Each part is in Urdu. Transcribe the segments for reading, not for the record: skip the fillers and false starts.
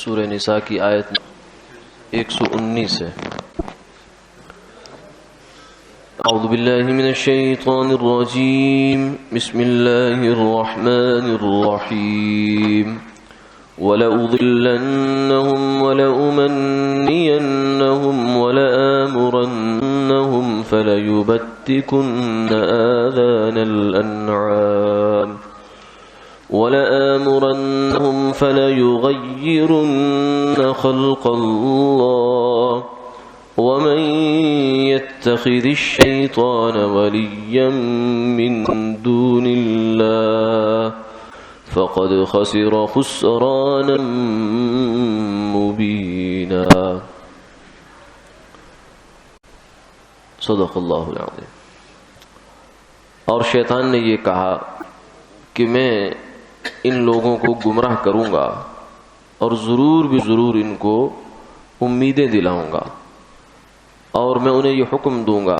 سورہ نساء کی آیت 119 ہے. اعوذ باللہ من الشیطان الرجیم بسم اللہ الرحمن الرحیم وَلَأُضِلَّنَّهُمْ وَلَأُمَنِّيَنَّهُمْ وَلَآمُرَنَّهُمْ فَلَيُبَتِّكُنَّ آذَانَ الْأَنْعَامِ وَلَآمُرَنَّهُمْ فَلَيُغَيِّرُنَّ خَلْقَ اللَّهِ وَمَن يَتَّخِذِ الشَّيْطَانَ وَلِيًّا مِّن دُونِ اللَّهِ فَقَدْ خَسِرَ خُسْرَانًا مُبِينًا. صدق اللہ العظیم. اور شیطان نے یہ کہا کہ میں ان لوگوں کو گمراہ کروں گا اور ضرور بھی ضرور ان کو امیدیں دلاؤں گا، اور میں انہیں یہ حکم دوں گا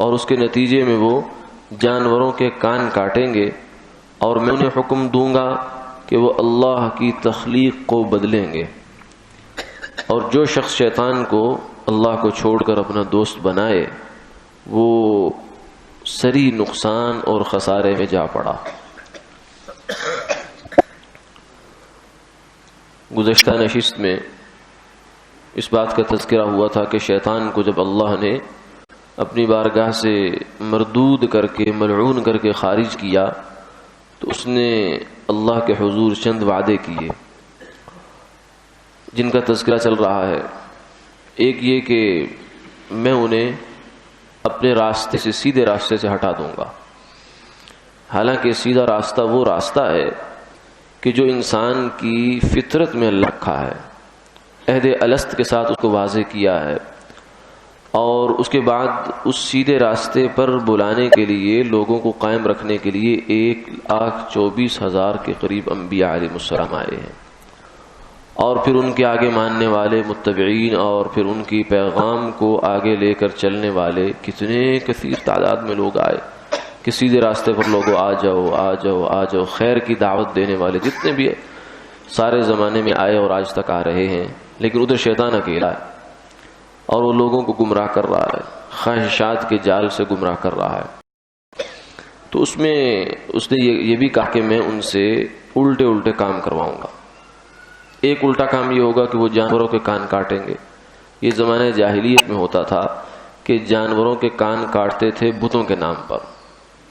اور اس کے نتیجے میں وہ جانوروں کے کان کاٹیں گے، اور میں انہیں حکم دوں گا کہ وہ اللہ کی تخلیق کو بدلیں گے. اور جو شخص شیطان کو اللہ کو چھوڑ کر اپنا دوست بنائے وہ سری نقصان اور خسارے میں جا پڑا. گزشتہ نشست میں اس بات کا تذکرہ ہوا تھا کہ شیطان کو جب اللہ نے اپنی بارگاہ سے مردود کر کے ملعون کر کے خارج کیا تو اس نے اللہ کے حضور چند وعدے کیے جن کا تذکرہ چل رہا ہے. ایک یہ کہ میں انہیں اپنے راستے سے سیدھے راستے سے ہٹا دوں گا. حالانکہ سیدھا راستہ وہ راستہ ہے کہ جو انسان کی فطرت میں اللہ رکھا ہے، عہد الست کے ساتھ اس کو واضح کیا ہے، اور اس کے بعد اس سیدھے راستے پر بلانے کے لیے لوگوں کو قائم رکھنے کے لیے 1,24,000 کے قریب انبیاء علیہ السلام آئے ہیں، اور پھر ان کے آگے ماننے والے متبعین اور پھر ان کی پیغام کو آگے لے کر چلنے والے کتنے کثیر تعداد میں لوگ آئے کہ سیدھے راستے پر لوگوں آ جاؤ آ جاؤ آ جاؤ. خیر کی دعوت دینے والے جتنے بھی سارے زمانے میں آئے اور آج تک آ رہے ہیں، لیکن ادھر شیطان اکیلا ہے اور وہ لوگوں کو گمراہ کر رہا ہے، خواہشات کے جال سے گمراہ کر رہا ہے. تو اس نے یہ بھی کہا کہ میں ان سے الٹے کام کرواؤں گا. ایک الٹا کام یہ ہوگا کہ وہ جانوروں کے کان کاٹیں گے. یہ زمانہ جاہلیت میں ہوتا تھا کہ جانوروں کے کان کاٹتے تھے بتوں کے نام پر،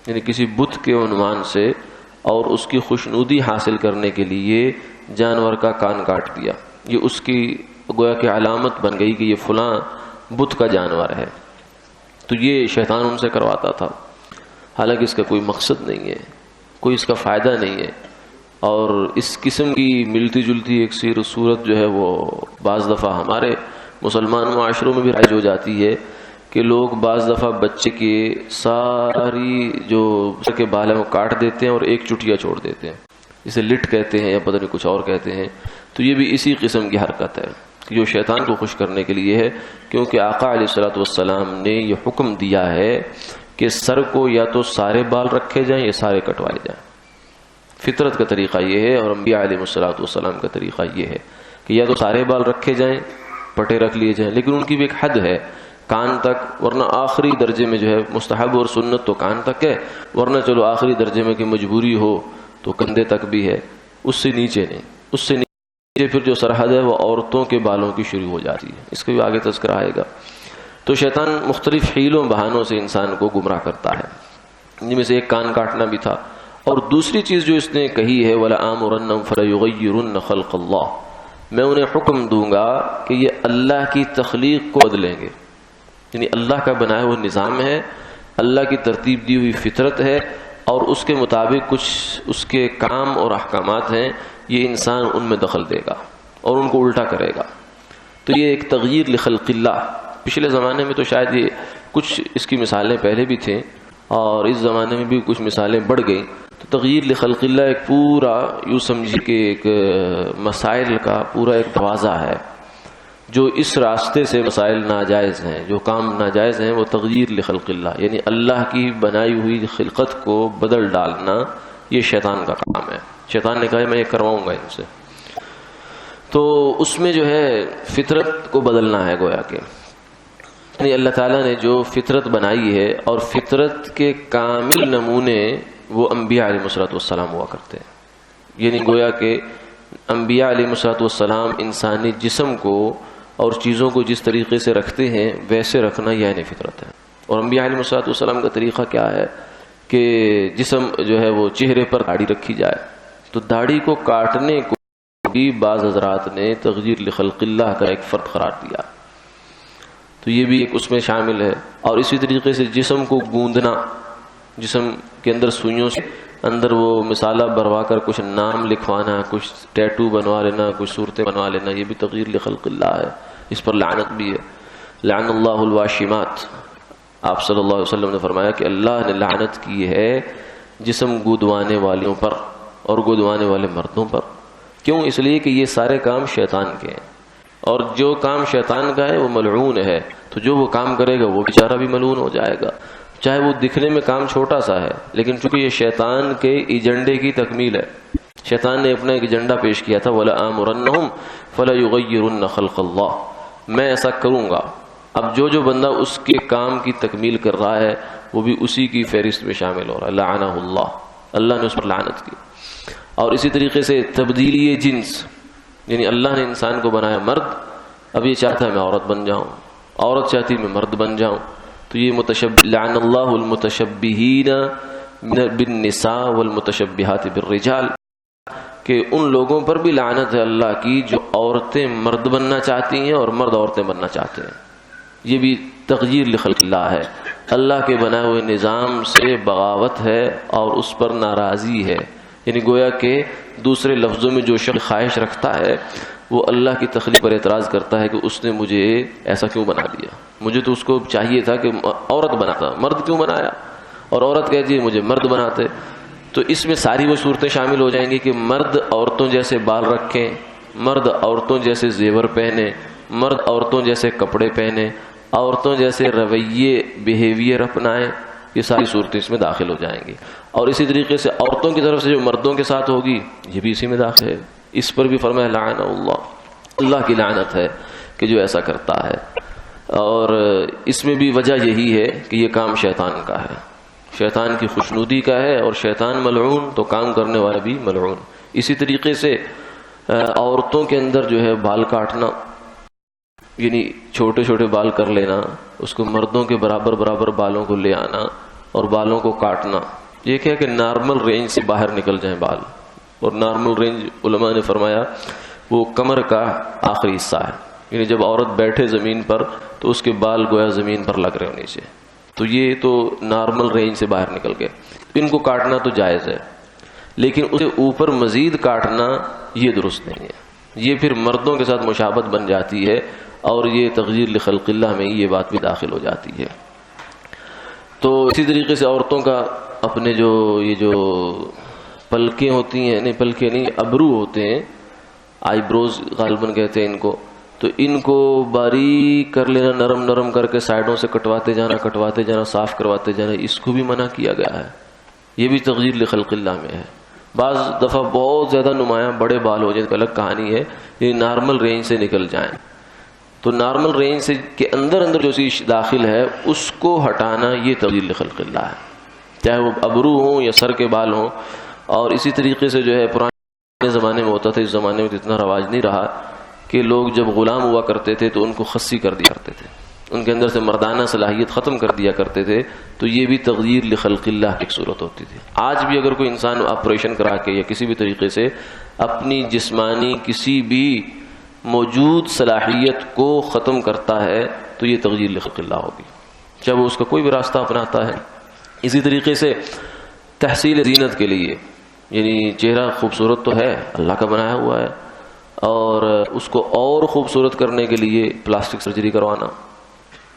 یعنی کسی بت کے عنوان سے، اور اس کی خوشنودی حاصل کرنے کے لیے جانور کا کان کاٹ دیا. یہ اس کی گویا کہ علامت بن گئی کہ یہ فلاں بت کا جانور ہے. تو یہ شیطان ان سے کرواتا تھا، حالانکہ اس کا کوئی مقصد نہیں ہے، کوئی اس کا فائدہ نہیں ہے. اور اس قسم کی ملتی جلتی ایک صورت جو ہے وہ بعض دفعہ ہمارے مسلمان معاشروں میں بھی رائج ہو جاتی ہے کہ لوگ بعض دفعہ بچے کی ساری جو کے بال ہیں وہ کاٹ دیتے ہیں اور ایک چٹیا چھوڑ دیتے ہیں. اسے لٹ کہتے ہیں یا پتہ نہیں کچھ اور کہتے ہیں. تو یہ بھی اسی قسم کی حرکت ہے کہ جو شیطان کو خوش کرنے کے لیے ہے، کیونکہ آقا علیہ الصلوۃ والسلام نے یہ حکم دیا ہے کہ سر کو یا تو سارے بال رکھے جائیں یا سارے کٹوائے جائیں. فطرت کا طریقہ یہ ہے اور انبیاء علیہ الصلوۃ والسلام کا طریقہ یہ ہے کہ یا تو سارے بال رکھے جائیں، پٹے رکھ لیے جائیں، لیکن ان کی بھی ایک حد ہے کان تک، ورنہ آخری درجے میں جو ہے مستحب اور سنت تو کان تک ہے، ورنہ چلو آخری درجے میں کہ مجبوری ہو تو کندھے تک بھی ہے، اس سے نیچے نہیں. اس سے نیچے پھر جو سرحد ہے وہ عورتوں کے بالوں کی شروع ہو جاتی ہے. اس کا بھی آگے تذکرہ آئے گا. تو شیطان مختلف حیلوں بہانوں سے انسان کو گمراہ کرتا ہے، جن میں سے ایک کان کاٹنا بھی تھا. اور دوسری چیز جو اس نے کہی ہے وَلَآمُرَنَّهُمْ فَلَيُغَيِّرُنَّ خَلْقَ اللَّهِ، میں انہیں حکم دوں گا کہ یہ اللہ کی تخلیق کو بدلیں گے. یعنی اللہ کا بنایا ہوا نظام ہے، اللہ کی ترتیب دی ہوئی فطرت ہے، اور اس کے مطابق کچھ اس کے کام اور احکامات ہیں، یہ انسان ان میں دخل دے گا اور ان کو الٹا کرے گا. تو یہ ایک تغییر لخلق اللہ. پچھلے زمانے میں تو شاید یہ کچھ اس کی مثالیں پہلے بھی تھیں اور اس زمانے میں بھی کچھ مثالیں بڑھ گئیں. تو تغییر لخلق اللہ ایک پورا یوں سمجھی کہ ایک مسائل کا پورا ایک دروازہ ہے. جو اس راستے سے مسائل ناجائز ہیں، جو کام ناجائز ہیں، وہ تغییر لخلق اللہ، یعنی اللہ کی بنائی ہوئی خلقت کو بدل ڈالنا، یہ شیطان کا کام ہے. شیطان نے کہا میں یہ کرواؤں گا ان سے. تو اس میں جو ہے فطرت کو بدلنا ہے گویا کہ، یعنی اللہ تعالیٰ نے جو فطرت بنائی ہے، اور فطرت کے کامل نمونے وہ انبیاء علیہ السلام ہوا کرتے ہیں. یعنی گویا کہ انبیاء علیہ السلام انسانی جسم کو اور چیزوں کو جس طریقے سے رکھتے ہیں ویسے رکھنا یہ عین فطرت ہے. اور انبیاء علیہ السلام کا طریقہ کیا ہے کہ جسم جو ہے وہ چہرے پر داڑھی رکھی جائے، تو داڑھی کو کاٹنے کو بھی بعض حضرات نے تغییر لخلق اللہ کا ایک فرد قرار دیا، تو یہ بھی ایک اس میں شامل ہے. اور اسی طریقے سے جسم کو گوندنا، جسم کے اندر سوئیوں سے اندر وہ مسالہ بھروا کر کچھ نام لکھوانا، کچھ ٹیٹو بنوا لینا، کچھ صورتیں بنوا لینا، یہ بھی تغییر لخلق اللہ ہے. اس پر لعنت بھی ہے. لعن اللہ الواشمات، آپ صلی اللہ علیہ وسلم نے فرمایا کہ اللہ نے لعنت کی ہے جسم گودوانے والوں پر اور گودوانے والے مردوں پر. کیوں؟ اس لیے کہ یہ سارے کام شیطان کے ہیں، اور جو کام شیطان کا ہے وہ ملعون ہے. تو جو وہ کام کرے گا وہ بیچارہ بھی ملعون ہو جائے گا، چاہے وہ دکھنے میں کام چھوٹا سا ہے، لیکن چونکہ یہ شیطان کے ایجنڈے کی تکمیل ہے. شیطان نے اپنا ایک ایجنڈا پیش کیا تھا، وَلَآمُرَنَّهُمْ فَلَيُغَيِّرُنَّ خَلْقَ اللَّهِ، میں ایسا کروں گا. اب جو بندہ اس کے کام کی تکمیل کر رہا ہے وہ بھی اسی کی فہرست میں شامل ہو رہا ہے. لعنہ اللہ، اللہ نے اس پر لعنت کی. اور اسی طریقے سے تبدیلی جنس، یعنی اللہ نے انسان کو بنایا مرد، اب یہ چاہتا ہے میں عورت بن جاؤں، عورت چاہتی میں مرد بن جاؤں. تو یہ لعن اللہ المتشبہین بالنساء والمتشبہات بالرجال، کہ ان لوگوں پر بھی لعنت ہے اللہ کی جو عورتیں مرد بننا چاہتی ہیں اور مرد عورتیں بننا چاہتے ہیں. یہ بھی تغییر لخلق اللہ ہے، اللہ کے بنائے ہوئے نظام سے بغاوت ہے اور اس پر ناراضی ہے. یعنی گویا کہ دوسرے لفظوں میں جو شخص خواہش رکھتا ہے وہ اللہ کی تخلیق پر اعتراض کرتا ہے کہ اس نے مجھے ایسا کیوں بنا دیا، مجھے تو اس کو چاہیے تھا کہ عورت بناتا، مرد کیوں بنایا، اور عورت کہتی ہے مجھے مرد بناتے. تو اس میں ساری وہ صورتیں شامل ہو جائیں گی کہ مرد عورتوں جیسے بال رکھیں، مرد عورتوں جیسے زیور پہنے، مرد عورتوں جیسے کپڑے پہنے، عورتوں جیسے رویے بیہیویئر اپنائیں. یہ ساری صورتیں اس میں داخل ہو جائیں گی. اور اسی طریقے سے عورتوں کی طرف سے جو مردوں کے ساتھ ہوگی یہ بھی اسی میں داخل ہے. اس پر بھی فرمایا لعن اللہ، اللہ کی لعنت ہے کہ جو ایسا کرتا ہے. اور اس میں بھی وجہ یہی ہے کہ یہ کام شیطان کا ہے، شیطان کی خوشنودی کا ہے، اور شیطان ملعون تو کام کرنے والا بھی ملعون. اسی طریقے سے عورتوں کے اندر جو ہے بال کاٹنا، یعنی چھوٹے چھوٹے بال کر لینا، اس کو مردوں کے برابر برابر بالوں کو لے آنا اور بالوں کو کاٹنا. یہ کیا کہ نارمل رینج سے باہر نکل جائیں بال. اور نارمل رینج علماء نے فرمایا وہ کمر کا آخری حصہ ہے، یعنی جب عورت بیٹھے زمین پر تو اس کے بال گویا زمین پر لگ رہے ہوں نیچے. تو یہ تو نارمل رینج سے باہر نکل گئے. ان کو کاٹنا تو جائز ہے، لیکن اسے اوپر مزید کاٹنا یہ درست نہیں ہے. یہ پھر مردوں کے ساتھ مشابہت بن جاتی ہے، اور یہ تغییر لخلق اللہ میں یہ بات بھی داخل ہو جاتی ہے. تو اسی طریقے سے عورتوں کا اپنے یہ جو پلکیں ہوتی ہیں، نہیں پلکیں نہیں، ابرو ہوتے ہیں، آئی بروز غالباً کہتے ہیں ان کو، تو ان کو باریک کر لینا، نرم نرم کر کے سائڈوں سے کٹواتے جانا، صاف کرواتے جانا، اس کو بھی منع کیا گیا ہے. یہ بھی تغییر لخلق اللہ میں ہے. بعض دفعہ بہت زیادہ نمایاں بڑے بال ہو جائیں تو الگ کہانی ہے، یہ نارمل رینج سے نکل جائیں. تو نارمل رینج سے کے اندر جو چیز داخل ہے اس کو ہٹانا یہ تغییر لخلق اللہ ہے، چاہے وہ ابرو ہوں یا سر کے بال ہوں. اور اسی طریقے سے جو ہے پرانے زمانے میں ہوتا تھا، اس زمانے میں تو اتنا رواج نہیں رہا، کہ لوگ جب غلام ہوا کرتے تھے تو ان کو خصی کر دیا کرتے تھے، ان کے اندر سے مردانہ صلاحیت ختم کر دیا کرتے تھے. تو یہ بھی تغییر لخلق اللہ کی صورت ہوتی تھی. آج بھی اگر کوئی انسان آپریشن کرا کے یا کسی بھی طریقے سے اپنی جسمانی کسی بھی موجود صلاحیت کو ختم کرتا ہے تو یہ تغییر لخلق اللہ ہوگی، چاہے وہ اس کا کوئی بھی راستہ اپناتا ہے. اسی طریقے سے تحصیل زینت کے لیے، یعنی چہرہ خوبصورت تو ہے، اللہ کا بنایا ہوا ہے، اور اس کو اور خوبصورت کرنے کے لیے پلاسٹک سرجری کروانا.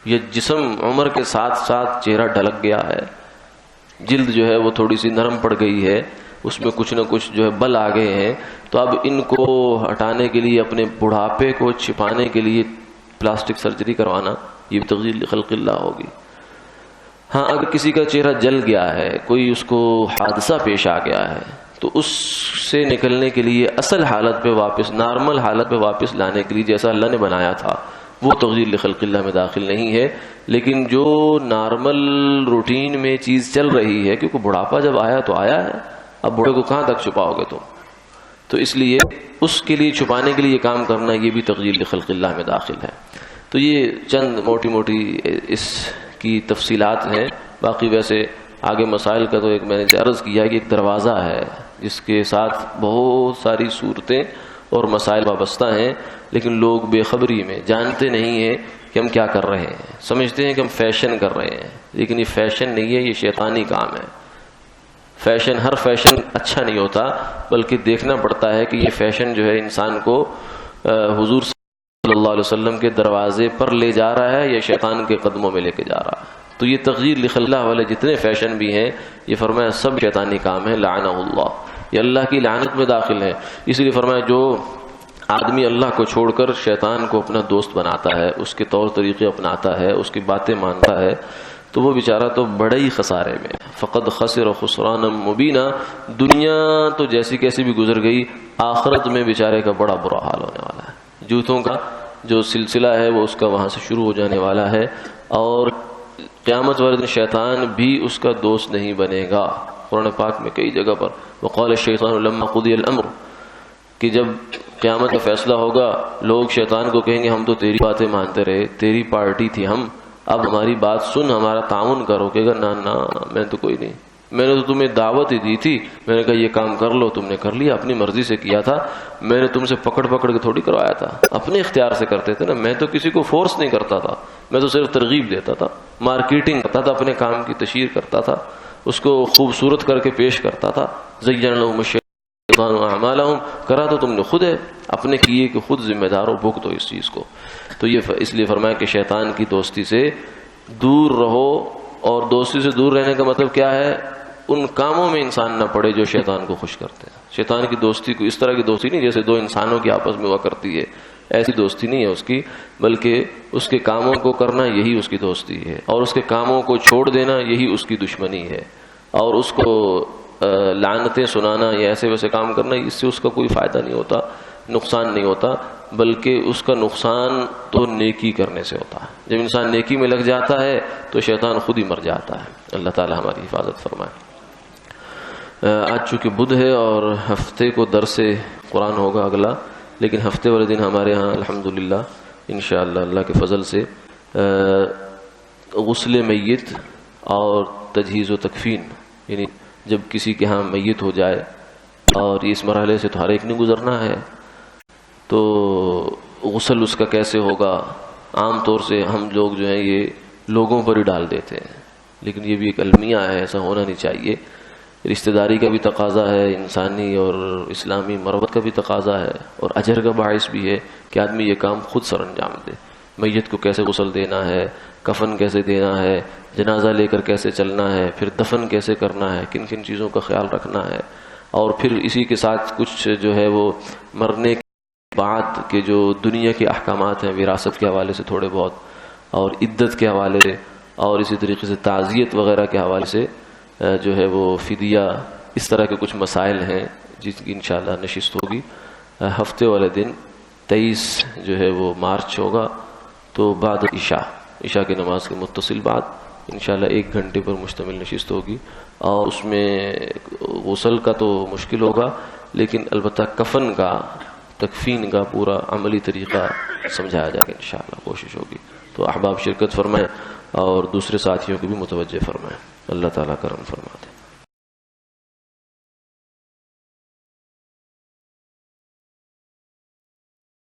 یہ جسم عمر کے ساتھ ساتھ چہرہ ڈھلک گیا ہے، جلد جو ہے وہ تھوڑی سی نرم پڑ گئی ہے، اس میں کچھ نہ کچھ جو ہے بل آ گئے ہیں. تو اب ان کو ہٹانے کے لیے، اپنے بڑھاپے کو چھپانے کے لیے پلاسٹک سرجری کروانا، یہ بھی تغییر خلق اللہ ہوگی. ہاں اگر کسی کا چہرہ جل گیا ہے، کوئی اس کو حادثہ پیش آ گیا ہے، تو اس سے نکلنے کے لیے اصل حالت پہ واپس، نارمل حالت پہ واپس لانے کے لیے جیسا اللہ نے بنایا تھا، وہ تغییر لخلق اللہ میں داخل نہیں ہے۔ لیکن جو نارمل روٹین میں چیز چل رہی ہے، کیونکہ بڑھاپا جب آیا تو آیا ہے، اب بوڑھے کو کہاں تک چھپاؤ گے تم، تو اس لیے اس کے لیے چھپانے کے لیے یہ کام کرنا، یہ بھی تغییر لخلق اللہ میں داخل ہے۔ تو یہ چند موٹی موٹی اس کی تفصیلات ہیں۔ باقی ویسے آگے مسائل کا تو ایک میں نے عرض کیا کہ ایک دروازہ ہے جس کے ساتھ بہت ساری صورتیں اور مسائل وابستہ ہیں، لیکن لوگ بے خبری میں جانتے نہیں ہیں کہ ہم کیا کر رہے ہیں، سمجھتے ہیں کہ ہم فیشن کر رہے ہیں، لیکن یہ فیشن نہیں ہے، یہ شیطانی کام ہے۔ فیشن، ہر فیشن اچھا نہیں ہوتا، بلکہ دیکھنا پڑتا ہے کہ یہ فیشن جو ہے انسان کو حضور صلی اللہ علیہ وسلم کے دروازے پر لے جا رہا ہے یا شیطان کے قدموں میں لے کے جا رہا ہے۔ تو یہ تغییر لخلق اللہ والے جتنے فیشن بھی ہیں، یہ فرمایا سب شیطانی کام ہے، لعنہ اللہ، یہ اللہ کی لعنت میں داخل ہے۔ اس لیے فرمایا جو آدمی اللہ کو چھوڑ کر شیطان کو اپنا دوست بناتا ہے، اس کے طور طریقے اپناتا ہے، اس کی باتیں مانتا ہے، تو وہ بیچارہ تو بڑے ہی خسارے میں، فقد خسر خسرانا مبینا، دنیا تو جیسی کیسی بھی گزر گئی، آخرت میں بیچارے کا بڑا برا حال ہونے والا ہے۔ جوتوں کا جو سلسلہ ہے وہ اس کا وہاں سے شروع ہو جانے والا ہے، اور قیامت والے دن شیطان بھی اس کا دوست نہیں بنے گا۔ قرآن پاک میں کئی جگہ پر وقال الشیطان لما قضی الامر، کہ جب قیامت کا فیصلہ ہوگا لوگ شیطان کو کہیں گے ہم تو تیری باتیں مانتے رہے، تیری پارٹی تھی ہم، اب ہماری بات سن، ہمارا تعاون کرو۔ کہے گا نا نا، میں تو کوئی نہیں، میں نے تو تمہیں دعوت ہی دی تھی، میں نے کہا یہ کام کر لو، تم نے کر لیا، اپنی مرضی سے کیا تھا، میں نے تم سے پکڑ کے تھوڑی کروایا تھا، اپنے اختیار سے کرتے تھے نا، میں تو کسی کو فورس نہیں کرتا تھا، میں تو صرف ترغیب دیتا تھا، مارکیٹنگ کرتا تھا، اپنے کام کی تشہیر کرتا تھا، اس کو خوبصورت کر کے پیش کرتا تھا۔ زین لہم الشیطان اعمالہم، کرا تو تم نے خود ہے، اپنے کیے کہ خود ذمہ دار ہو، بھگت ہو اس چیز کو۔ تو یہ اس لیے فرمایا کہ شیطان کی دوستی سے دور رہو، اور دوستی سے دور رہنے کا مطلب کیا ہے؟ ان کاموں میں انسان نہ پڑے جو شیطان کو خوش کرتے ہیں۔ شیطان کی دوستی کو اس طرح کی دوستی نہیں جیسے دو انسانوں کی آپس میں ہوا کرتی ہے، ایسی دوستی نہیں ہے اس کی، بلکہ اس کے کاموں کو کرنا یہی اس کی دوستی ہے، اور اس کے کاموں کو چھوڑ دینا یہی اس کی دشمنی ہے، اور اس کو لعنتیں سنانا یا ایسے ویسے کام کرنا، اس سے اس کا کوئی فائدہ نہیں ہوتا، نقصان نہیں ہوتا، بلکہ اس کا نقصان تو نیکی کرنے سے ہوتا ہے۔ جب انسان نیکی میں لگ جاتا ہے تو شیطان خود ہی مر جاتا ہے۔ اللہ تعالی ہماری حفاظت فرمائے۔ آج چونکہ بدھ ہے اور ہفتے کو درس قرآن ہوگا اگلا، لیکن ہفتے والے دن ہمارے ہاں الحمدللہ انشاءاللہ اللہ کے فضل سے غسل میت اور تجہیز و تکفین، یعنی جب کسی کے ہاں میت ہو جائے، اور اس مرحلے سے تو ہر ایک نے گزرنا ہے، تو غسل اس کا کیسے ہوگا؟ عام طور سے ہم لوگ جو ہیں یہ لوگوں پر ہی ڈال دیتے ہیں، لیکن یہ بھی ایک المیہ ہے، ایسا ہونا نہیں چاہیے۔ رشتہ داری کا بھی تقاضا ہے، انسانی اور اسلامی مروت کا بھی تقاضا ہے، اور اجر کا باعث بھی ہے کہ آدمی یہ کام خود سر انجام دے۔ میت کو کیسے غسل دینا ہے، کفن کیسے دینا ہے، جنازہ لے کر کیسے چلنا ہے، پھر دفن کیسے کرنا ہے، کن کن چیزوں کا خیال رکھنا ہے، اور پھر اسی کے ساتھ کچھ جو ہے وہ مرنے کے بعد کے جو دنیا کے احکامات ہیں، وراثت کے حوالے سے تھوڑے بہت، اور عدت کے حوالے سے، اور اسی طریقے سے تعزیت وغیرہ کے حوالے سے جو ہے وہ فدیہ، اس طرح کے کچھ مسائل ہیں جس کی انشاءاللہ نشست ہوگی ہفتے والے دن 23 جو ہے وہ مارچ ہوگا، تو بعد عشاء کی نماز کے متصل بعد انشاءاللہ 1 گھنٹے پر مشتمل نشست ہوگی، اور اس میں غسل کا تو مشکل ہوگا، لیکن البتہ کفن کا، تکفین کا پورا عملی طریقہ سمجھایا جائے گا، انشاءاللہ کوشش ہوگی۔ تو احباب شرکت فرمائیں اور دوسرے ساتھیوں کو بھی متوجہ فرمائیں۔ اللہ تعالیٰ کرم فرماتے ہیں۔